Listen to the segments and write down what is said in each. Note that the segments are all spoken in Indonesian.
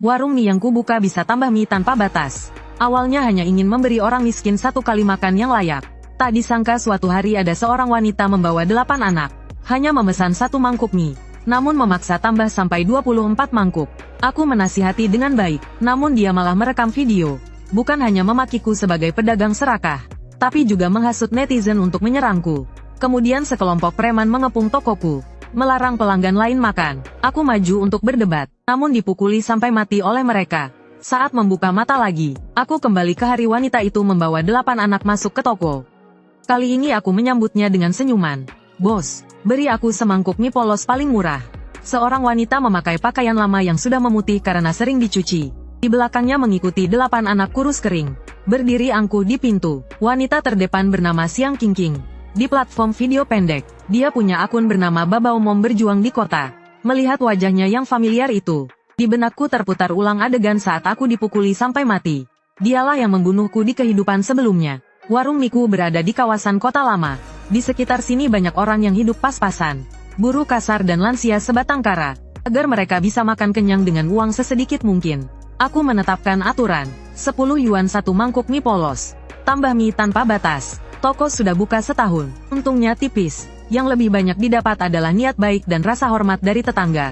Warung mie yang kubuka bisa tambah mie tanpa batas. Awalnya hanya ingin memberi orang miskin 1 kali makan yang layak. Tak disangka suatu hari ada seorang wanita membawa 8 anak. Hanya memesan 1 mangkuk mie. Namun memaksa tambah sampai 24 mangkuk. Aku menasihati dengan baik, namun dia malah merekam video. Bukan hanya memakiku sebagai pedagang serakah, tapi juga menghasut netizen untuk menyerangku. Kemudian sekelompok preman mengepung tokoku, melarang pelanggan lain makan. Aku maju untuk berdebat, namun dipukuli sampai mati oleh mereka. Saat membuka mata lagi, aku kembali ke hari wanita itu membawa 8 anak masuk ke toko. Kali ini aku menyambutnya dengan senyuman. "Bos, beri aku semangkuk mie polos paling murah." Seorang wanita memakai pakaian lama yang sudah memutih karena sering dicuci. Di belakangnya mengikuti 8 anak kurus kering. Berdiri angkuh di pintu, wanita terdepan bernama Siang Kingking. Di platform video pendek, dia punya akun bernama Babao Mom berjuang di kota. Melihat wajahnya yang familiar itu, di benakku terputar ulang adegan saat aku dipukuli sampai mati. Dialah yang membunuhku di kehidupan sebelumnya. Warung miku berada di kawasan kota lama. Di sekitar sini banyak orang yang hidup pas-pasan. Buruh kasar dan lansia sebatang kara. Agar mereka bisa makan kenyang dengan uang sesedikit mungkin, aku menetapkan aturan, 10 yuan 1 mangkuk mie polos. Tambah mie tanpa batas. Toko sudah buka setahun, untungnya tipis. Yang lebih banyak didapat adalah niat baik dan rasa hormat dari tetangga.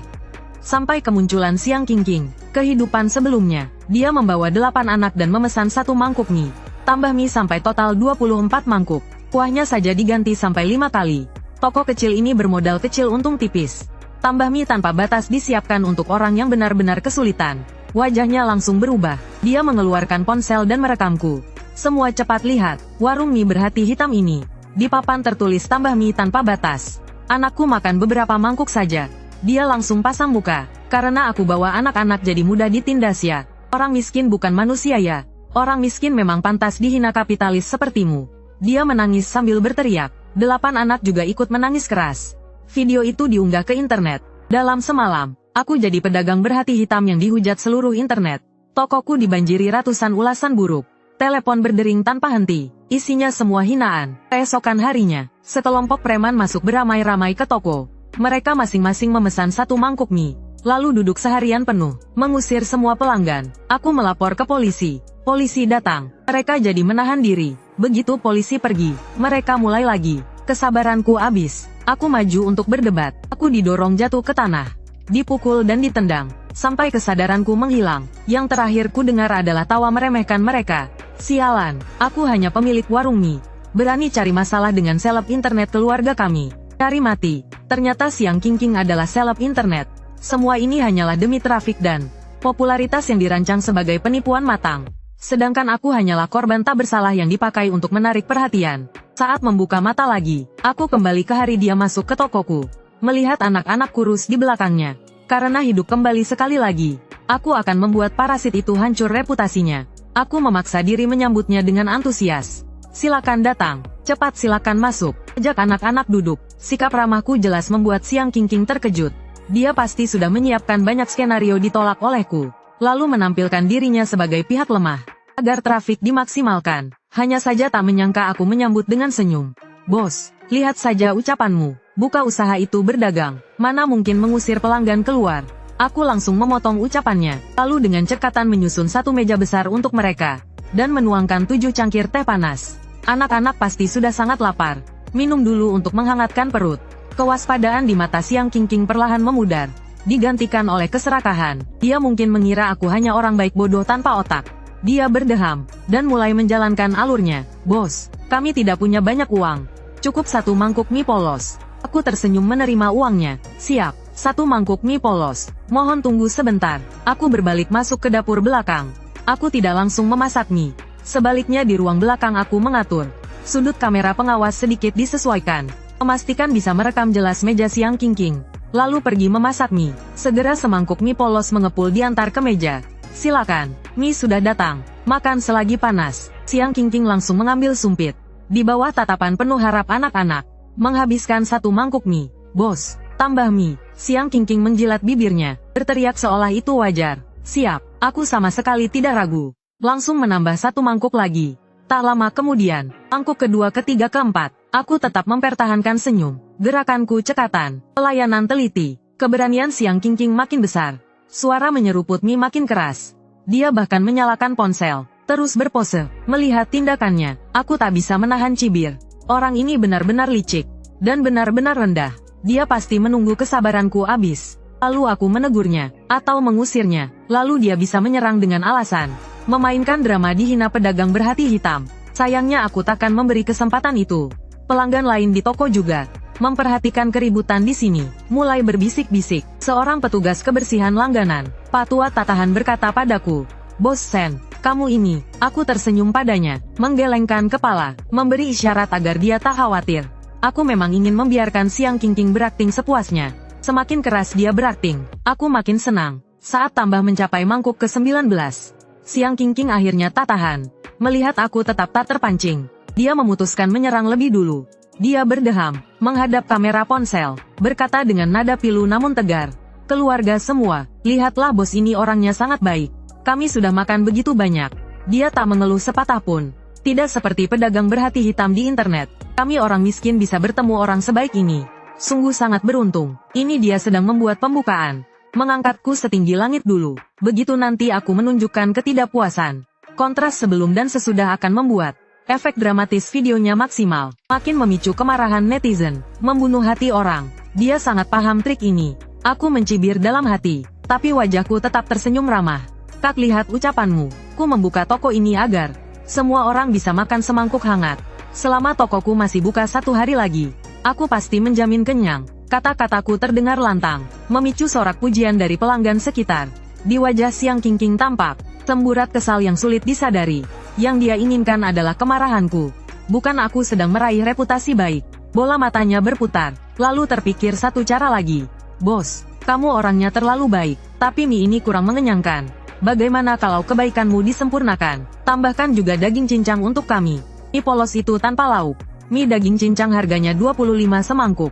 Sampai kemunculan Siang Kingking, kehidupan sebelumnya, dia membawa 8 anak dan memesan 1 mangkuk mie. Tambah mie sampai total 24 mangkuk. Kuahnya saja diganti sampai 5 kali. Toko kecil ini bermodal kecil untung tipis. Tambah mie tanpa batas disiapkan untuk orang yang benar-benar kesulitan. Wajahnya langsung berubah. Dia mengeluarkan ponsel dan merekamku. Semua cepat lihat, warung mie berhati hitam ini. Di papan tertulis tambah mie tanpa batas. Anakku makan beberapa mangkuk saja. Dia langsung pasang muka. Karena aku bawa anak-anak jadi mudah ditindas ya. Orang miskin bukan manusia ya. Orang miskin memang pantas dihina kapitalis sepertimu. Dia menangis sambil berteriak. 8 anak juga ikut menangis keras. Video itu diunggah ke internet. Dalam semalam, aku jadi pedagang berhati hitam yang dihujat seluruh internet. Tokoku dibanjiri ratusan ulasan buruk. Telepon berdering tanpa henti, isinya semua hinaan. Keesokan harinya, sekelompok preman masuk beramai-ramai ke toko. Mereka masing-masing memesan 1 mangkuk mie, lalu duduk seharian penuh, mengusir semua pelanggan. Aku melapor ke polisi. Polisi datang, mereka jadi menahan diri. Begitu polisi pergi, mereka mulai lagi. Kesabaranku habis. Aku maju untuk berdebat. Aku didorong jatuh ke tanah, dipukul dan ditendang, sampai kesadaranku menghilang. Yang terakhir ku dengar adalah tawa meremehkan mereka. Sialan, aku hanya pemilik warung mie. Berani cari masalah dengan seleb internet keluarga kami. Cari mati. Ternyata Siang Kingking adalah seleb internet. Semua ini hanyalah demi trafik dan popularitas yang dirancang sebagai penipuan matang. Sedangkan aku hanyalah korban tak bersalah yang dipakai untuk menarik perhatian. Saat membuka mata lagi, aku kembali ke hari dia masuk ke tokoku. Melihat anak-anak kurus di belakangnya. Karena hidup kembali sekali lagi, aku akan membuat parasit itu hancur reputasinya. Aku memaksa diri menyambutnya dengan antusias. Silakan datang, cepat silakan masuk. Ajak anak-anak duduk. Sikap ramahku jelas membuat Siang Kingking terkejut. Dia pasti sudah menyiapkan banyak skenario ditolak olehku. Lalu menampilkan dirinya sebagai pihak lemah. Agar trafik dimaksimalkan. Hanya saja tak menyangka aku menyambut dengan senyum. "Bos, lihat saja ucapanmu. Buka usaha itu berdagang. Mana mungkin mengusir pelanggan keluar." Aku langsung memotong ucapannya, lalu dengan cekatan menyusun 1 meja besar untuk mereka, dan menuangkan 7 cangkir teh panas. Anak-anak pasti sudah sangat lapar. Minum dulu untuk menghangatkan perut. Kewaspadaan di mata Siang Kingking perlahan memudar, digantikan oleh keserakahan. Dia mungkin mengira aku hanya orang baik bodoh tanpa otak. Dia berdeham, dan mulai menjalankan alurnya. "Bos, kami tidak punya banyak uang. Cukup 1 mangkuk mie polos." Aku tersenyum menerima uangnya. "Siap. 1 mangkuk mie polos. Mohon tunggu sebentar." Aku berbalik masuk ke dapur belakang. Aku tidak langsung memasak mie. Sebaliknya di ruang belakang aku mengatur. Sudut kamera pengawas sedikit disesuaikan. Memastikan bisa merekam jelas meja Siang Kingking. Lalu pergi memasak mie. Segera semangkuk mie polos mengepul diantar ke meja. "Silakan, mie sudah datang. Makan selagi panas." Siang Kingking langsung mengambil sumpit. Di bawah tatapan penuh harap anak-anak, menghabiskan 1 mangkuk mie. "Bos, tambah mie." Siang Kingking menjilat bibirnya, berteriak seolah itu wajar. "Siap." Aku sama sekali tidak ragu. Langsung menambah 1 mangkuk lagi. Tak lama kemudian, mangkuk kedua, ketiga, keempat. Aku tetap mempertahankan senyum. Gerakanku cekatan, pelayanan teliti. Keberanian Siang Kingking makin besar. Suara menyeruput Mi makin keras. Dia bahkan menyalakan ponsel, terus berpose. Melihat tindakannya, aku tak bisa menahan cibir. Orang ini benar-benar licik, dan benar-benar rendah. Dia pasti menunggu kesabaranku habis. Lalu aku menegurnya, atau mengusirnya. Lalu dia bisa menyerang dengan alasan memainkan drama dihina pedagang berhati hitam. Sayangnya aku takkan memberi kesempatan itu. Pelanggan lain di toko juga memperhatikan keributan di sini, mulai berbisik-bisik. Seorang petugas kebersihan langganan, Pak Tua tak tahan berkata padaku, "Bos Sen, kamu ini." Aku tersenyum padanya, menggelengkan kepala, memberi isyarat agar dia tak khawatir. Aku memang ingin membiarkan Siang Kingking berakting sepuasnya. Semakin keras dia berakting, aku makin senang. Saat tambah mencapai mangkuk ke-19, Siang Kingking akhirnya tak tahan. Melihat aku tetap tak terpancing, dia memutuskan menyerang lebih dulu. Dia berdeham, menghadap kamera ponsel, berkata dengan nada pilu namun tegar, "Keluarga semua, lihatlah bos ini orangnya sangat baik. Kami sudah makan begitu banyak." Dia tak mengeluh sepatah pun. Tidak seperti pedagang berhati hitam di internet. Kami orang miskin bisa bertemu orang sebaik ini. Sungguh sangat beruntung. Ini dia sedang membuat pembukaan. Mengangkatku setinggi langit dulu. Begitu nanti aku menunjukkan ketidakpuasan. Kontras sebelum dan sesudah akan membuat efek dramatis videonya maksimal, makin memicu kemarahan netizen, membunuh hati orang. Dia sangat paham trik ini. Aku mencibir dalam hati, tapi wajahku tetap tersenyum ramah. "Kak, lihat ucapanmu. Ku membuka toko ini agar semua orang bisa makan semangkuk hangat. Selama tokoku masih buka 1 hari lagi, aku pasti menjamin kenyang." Kata-kataku terdengar lantang, memicu sorak pujian dari pelanggan sekitar. Di wajah Siang Kingking tampak semburat kesal yang sulit disadari. Yang dia inginkan adalah kemarahanku. Bukan aku sedang meraih reputasi baik. Bola matanya berputar, lalu terpikir satu cara lagi. "Bos, kamu orangnya terlalu baik, tapi mie ini kurang mengenyangkan. Bagaimana kalau kebaikanmu disempurnakan? Tambahkan juga daging cincang untuk kami." Mie polos itu tanpa lauk. Mie daging cincang harganya 25 semangkuk.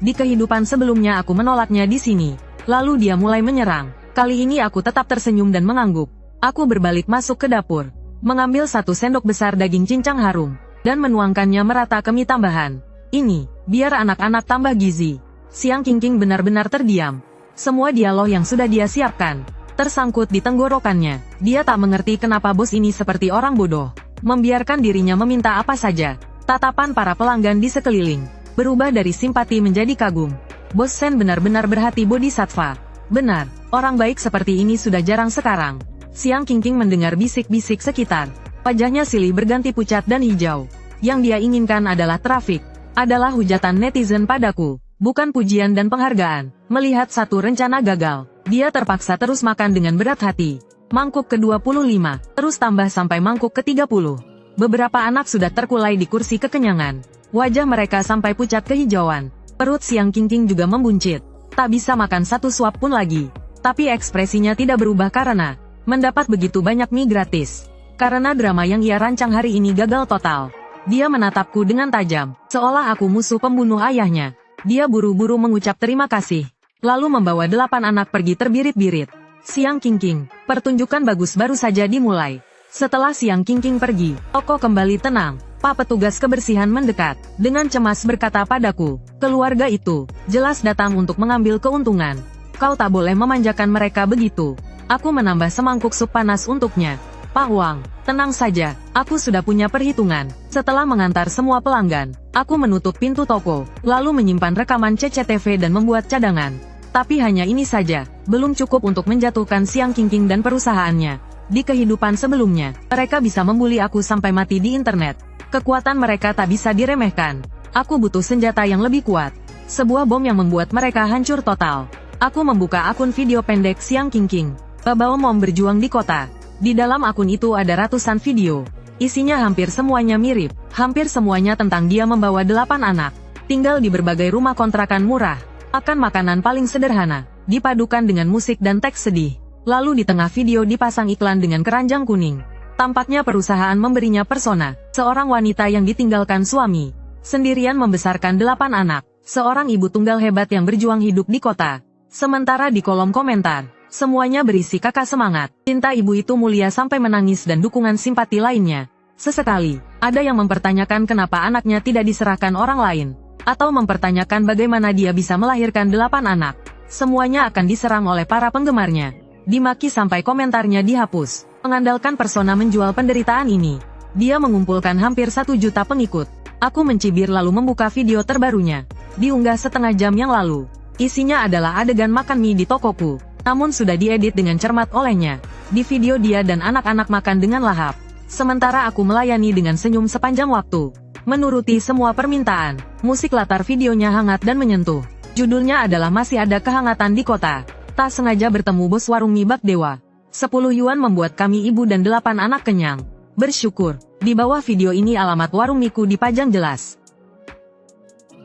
Di kehidupan sebelumnya aku menolaknya di sini. Lalu dia mulai menyerang. Kali ini aku tetap tersenyum dan mengangguk. Aku berbalik masuk ke dapur, mengambil 1 sendok besar daging cincang harum, dan menuangkannya merata ke mie tambahan. "Ini, biar anak-anak tambah gizi." Siang Kingking benar-benar terdiam. Semua dialog yang sudah dia siapkan tersangkut di tenggorokannya. Dia tak mengerti kenapa bos ini seperti orang bodoh, membiarkan dirinya meminta apa saja. Tatapan para pelanggan di sekeliling berubah dari simpati menjadi kagum. Bos Sen benar-benar berhati bodhisattva. Benar, orang baik seperti ini sudah jarang sekarang. Siang Kingking mendengar bisik-bisik sekitar. Wajahnya silih berganti pucat dan hijau. Yang dia inginkan adalah trafik. Adalah hujatan netizen padaku, bukan pujian dan penghargaan. Melihat satu rencana gagal, dia terpaksa terus makan dengan berat hati. Mangkuk ke-25, terus tambah sampai mangkuk ke-30. Beberapa anak sudah terkulai di kursi kekenyangan. Wajah mereka sampai pucat kehijauan. Perut Siang Kingking juga membuncit. Tak bisa makan 1 suap pun lagi. Tapi ekspresinya tidak berubah karena mendapat begitu banyak mie gratis. Karena drama yang ia rancang hari ini gagal total. Dia menatapku dengan tajam, seolah aku musuh pembunuh ayahnya. Dia buru-buru mengucap terima kasih, lalu membawa 8 anak pergi terbirit-birit. Siang Kingking, pertunjukan bagus baru saja dimulai. Setelah Siang Kingking pergi, toko kembali tenang. Pak petugas kebersihan mendekat, dengan cemas berkata padaku, "Keluarga itu jelas datang untuk mengambil keuntungan. Kau tak boleh memanjakan mereka begitu." Aku menambah semangkuk sup panas untuknya. "Pak Wang, tenang saja, aku sudah punya perhitungan." Setelah mengantar semua pelanggan, aku menutup pintu toko, lalu menyimpan rekaman CCTV dan membuat cadangan. Tapi hanya ini saja, belum cukup untuk menjatuhkan Siang Kingking dan perusahaannya. Di kehidupan sebelumnya, mereka bisa membuli aku sampai mati di internet. Kekuatan mereka tak bisa diremehkan. Aku butuh senjata yang lebih kuat. Sebuah bom yang membuat mereka hancur total. Aku membuka akun video pendek Siang Kingking. Babao Mom berjuang di kota. Di dalam akun itu ada ratusan video. Isinya hampir semuanya mirip. Hampir semuanya tentang dia membawa 8 anak. Tinggal di berbagai rumah kontrakan murah. Makan makanan paling sederhana. Dipadukan dengan musik dan teks sedih. Lalu di tengah video dipasang iklan dengan keranjang kuning. Tampaknya perusahaan memberinya persona seorang wanita yang ditinggalkan suami. Sendirian membesarkan 8 anak. Seorang ibu tunggal hebat yang berjuang hidup di kota. Sementara di kolom komentar, semuanya berisi kakak semangat, cinta ibu itu mulia sampai menangis dan dukungan simpati lainnya. Sesekali, ada yang mempertanyakan kenapa anaknya tidak diserahkan orang lain, atau mempertanyakan bagaimana dia bisa melahirkan 8 anak. Semuanya akan diserang oleh para penggemarnya. Dimaki sampai komentarnya dihapus. Mengandalkan persona menjual penderitaan ini, dia mengumpulkan hampir 1 juta pengikut. Aku mencibir lalu membuka video terbarunya. Diunggah setengah jam yang lalu. Isinya adalah adegan makan mie di tokoku, namun sudah diedit dengan cermat olehnya. Di video dia dan anak-anak makan dengan lahap. Sementara aku melayani dengan senyum sepanjang waktu. Menuruti semua permintaan. Musik latar videonya hangat dan menyentuh. Judulnya adalah Masih Ada Kehangatan di Kota. Tak sengaja bertemu bos warung mie bak dewa. 10 yuan membuat kami ibu dan 8 anak kenyang. Bersyukur. Di bawah video ini alamat warung miku dipajang jelas.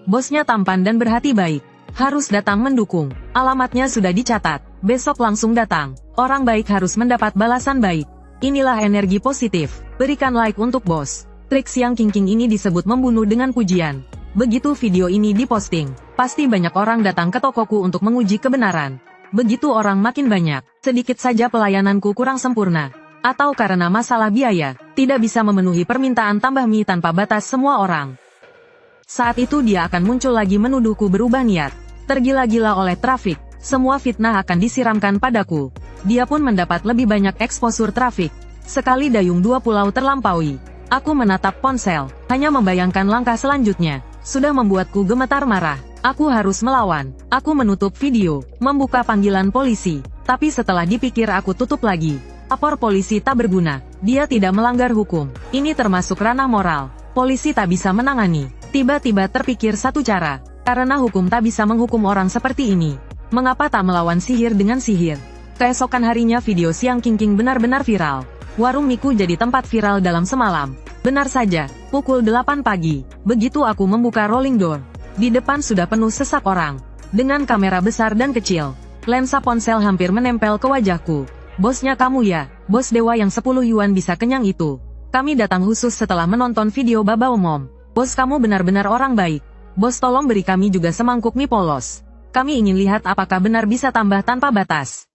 Bosnya tampan dan berhati baik. Harus datang mendukung. Alamatnya sudah dicatat. Besok langsung datang. Orang baik harus mendapat balasan baik. Inilah energi positif. Berikan like untuk bos. Trik siang king ini disebut membunuh dengan pujian. Begitu video ini diposting, pasti banyak orang datang ke tokoku untuk menguji kebenaran. Begitu orang makin banyak, sedikit saja pelayananku kurang sempurna. Atau karena masalah biaya, tidak bisa memenuhi permintaan tambah mie tanpa batas semua orang. Saat itu dia akan muncul lagi menuduhku berubah niat. Tergila-gila oleh trafik, semua fitnah akan disiramkan padaku. Dia pun mendapat lebih banyak eksposur trafik. Sekali dayung 2 pulau terlampaui. Aku menatap ponsel, hanya membayangkan langkah selanjutnya. Sudah membuatku gemetar marah. Aku harus melawan. Aku menutup video, membuka panggilan polisi. Tapi setelah dipikir aku tutup lagi. Lapor polisi tak berguna. Dia tidak melanggar hukum. Ini termasuk ranah moral. Polisi tak bisa menangani. Tiba-tiba terpikir satu cara. Karena hukum tak bisa menghukum orang seperti ini. Mengapa tak melawan sihir dengan sihir? Keesokan harinya video siang king benar-benar viral. Warung miku jadi tempat viral dalam semalam. Benar saja, pukul 8 pagi, begitu aku membuka rolling door. Di depan sudah penuh sesak orang. Dengan kamera besar dan kecil, lensa ponsel hampir menempel ke wajahku. Bosnya kamu ya, bos dewa yang 10 yuan bisa kenyang itu. Kami datang khusus setelah menonton video Baba Omom. Bos kamu benar-benar orang baik. Bos tolong beri kami juga semangkuk mie polos. Kami ingin lihat apakah benar bisa tambah tanpa batas.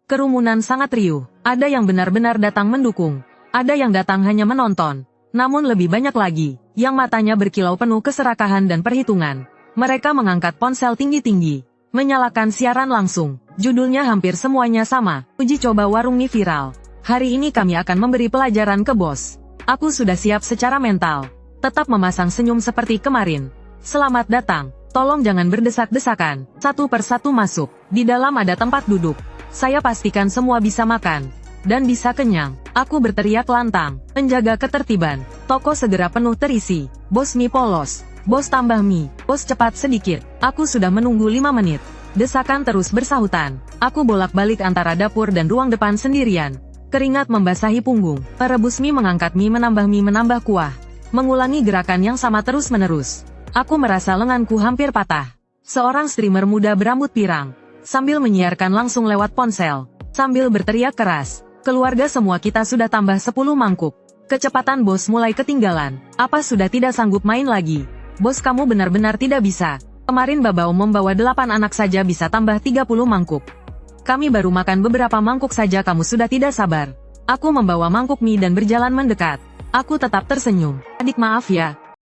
Kerumunan sangat riuh. Ada yang benar-benar datang mendukung. Ada yang datang hanya menonton. Namun lebih banyak lagi, yang matanya berkilau penuh keserakahan dan perhitungan. Mereka mengangkat ponsel tinggi-tinggi. Menyalakan siaran langsung. Judulnya hampir semuanya sama. Uji coba warung mie viral. Hari ini kami akan memberi pelajaran ke bos. Aku sudah siap secara mental. Tetap memasang senyum seperti kemarin. Selamat datang. Tolong jangan berdesak-desakan. Satu persatu masuk. Di dalam ada tempat duduk. Saya pastikan semua bisa makan. Dan bisa kenyang. Aku berteriak lantang. Menjaga ketertiban. Toko segera penuh terisi. Bos mie polos. Bos tambah mie. Bos cepat sedikit. Aku sudah menunggu 5 menit. Desakan terus bersahutan. Aku bolak-balik antara dapur dan ruang depan sendirian. Keringat membasahi punggung. Perebus mie mengangkat mie menambah kuah. Mengulangi gerakan yang sama terus-menerus. Aku merasa lenganku hampir patah. Seorang streamer muda berambut pirang. Sambil menyiarkan langsung lewat ponsel. Sambil berteriak keras. Keluarga semua kita sudah tambah 10 mangkuk. Kecepatan bos mulai ketinggalan. Apa sudah tidak sanggup main lagi? Bos kamu benar-benar tidak bisa. Kemarin Babao membawa 8 anak saja bisa tambah 30 mangkuk. Kami baru makan beberapa mangkuk saja kamu sudah tidak sabar. Aku membawa mangkuk mie dan berjalan mendekat. Aku tetap tersenyum. Adik maaf ya,